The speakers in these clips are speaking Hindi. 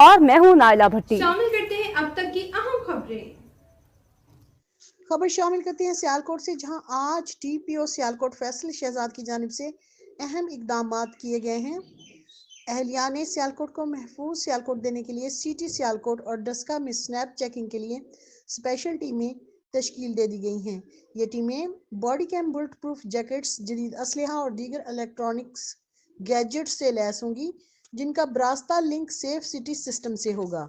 और मैं हूं नाइला भट्टी। शामिल करते हैं अब तक की अहम खबर शामिल करते हैं सियालकोट से, जहां आज टीपीओ सियालकोट फैसल शहजाद की जानिब से अहम इकदाम किए गए हैं। अहलियाने सियालकोट को महफूज सियालकोट देने के लिए सिटी सियालकोट और डस्का में स्नैप चेकिंग के लिए स्पेशल टीमें तश्कील दे दी गई हैं। ये टीमें body cam, bullet proof jackets, जदीद असलहा और दीगर इलेक्ट्रॉनिक्स गैजेट्स से लैस होंगी, जिनका बरास्ता लिंक सेफ सिटी सिस्टम से होगा।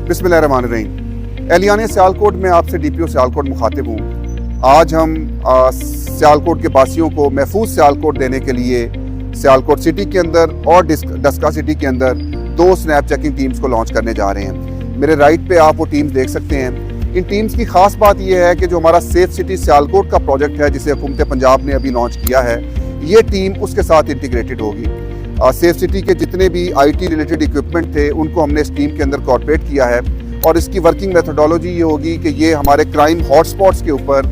बिस्मिल्लाहिर्रहमानिर्रहीम। एहलियाने सियालकोट में आपसे डीपीओ सियालकोट मुखातिब हूँ। आज हम सियालकोट के बासियों को महफूज सियालकोट देने के लिए सियालकोट सिटी के अंदर और डस्का सिटी के अंदर 2 स्नैप चेकिंग टीम्स को लॉन्च करने जा रहे हैं। मेरे राइट पे आप वो टीम्स देख सकते हैं। इन टीम्स की खास बात यह है कि जो हमारा सेफ सिटी सियालकोट का प्रोजेक्ट है, जिसे हुकूमत पंजाब ने अभी लॉन्च किया है, ये टीम उसके साथ इंटीग्रेटेड होगी। सेफ सिटी के जितने भी IT रिलेटेड इक्विपमेंट थे, उनको हमने इस टीम के अंदर कॉर्पोरेट किया है और इसकी वर्किंग मेथोडोलॉजी ये होगी कि ये हमारे क्राइम हॉटस्पॉट्स के ऊपर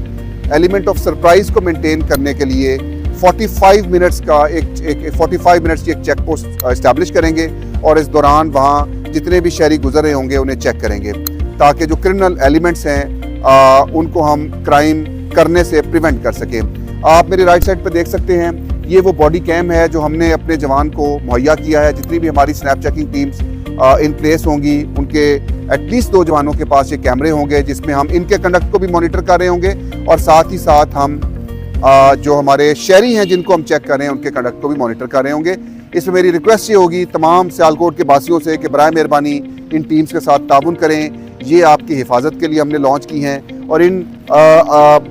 एलिमेंट ऑफ सरप्राइज को मेंटेन करने के लिए 45 मिनट्स की एक चेक पोस्ट इस्टेब्लिश करेंगे और इस दौरान वहाँ जितने भी शहरी गुजर रहे होंगे उन्हें चेक करेंगे, ताकि जो क्रिमिनल एलिमेंट्स हैं उनको हम क्राइम करने से प्रिवेंट कर सकें। आप मेरे राइट साइड पर देख सकते हैं, ये वो बॉडी कैम है जो हमने अपने जवान को मुहैया किया है। जितनी भी हमारी snap checking teams in place होंगी, उनके एटलीस्ट 2 जवानों के पास ये कैमरे होंगे, जिसमें हम इनके कंडक्ट को भी मॉनिटर कर रहे होंगे और साथ ही साथ हम जो हमारे शहरी हैं जिनको हम चेक कर रहे हैं, उनके कंडक्ट को भी मॉनिटर कर रहे होंगे। इसमें मेरी रिक्वेस्ट ये होगी तमाम सियालकोट के बासियों से कि बराए मेहरबानी इन टीम्स के साथ ताबुन करें। ये आपकी हिफाजत के लिए हमने लॉन्च की हैं और इन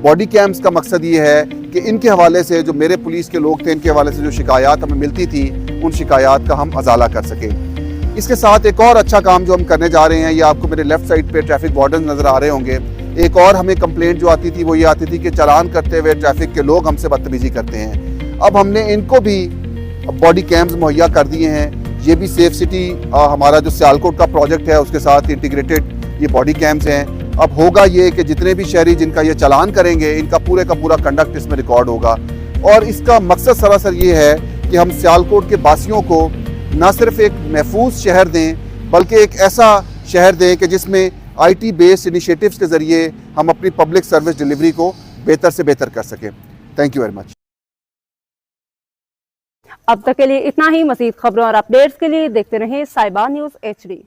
बॉडी कैम्स का मकसद ये है कि इनके हवाले से जो मेरे पुलिस के लोग थे, इनके हवाले से जो शिकायत हमें मिलती थी, उन शिकायत का हम अजाला कर सकें। इसके साथ एक और अच्छा काम जो हम करने जा रहे हैं, ये आपको मेरे लेफ्ट साइड पे ट्रैफिक वार्डन नज़र आ रहे होंगे। एक और हमें कंप्लेंट जो आती थी वो ये आती थी कि चालान करते हुए ट्रैफिक के लोग हमसे बदतमीजी करते हैं। अब हमने इनको भी बॉडी कैम्स मुहैया कर दिए हैं। ये भी सेफ सिटी हमारा जो सियालकोट का प्रोजेक्ट है उसके साथ इंटीग्रेटेड ये बॉडी कैम्स हैं। अब होगा ये कि जितने भी शहरी जिनका ये चालान करेंगे, इनका पूरे का पूरा कंडक्ट इसमें रिकॉर्ड होगा और इसका मकसद सरासर ये है कि हम सियालकोट के बासियों को न सिर्फ एक महफूज शहर दें, बल्कि एक ऐसा शहर दें कि जिसमें IT बेस्ड इनिशिएटिव्स के ज़रिए हम अपनी पब्लिक सर्विस डिलीवरी को बेहतर से बेहतर कर सकें। Thank you very much. अब तक के लिए इतना ही। मज़ीद खबरों और अपडेट्स के लिए देखते रहें साहिबा न्यूज़ HD।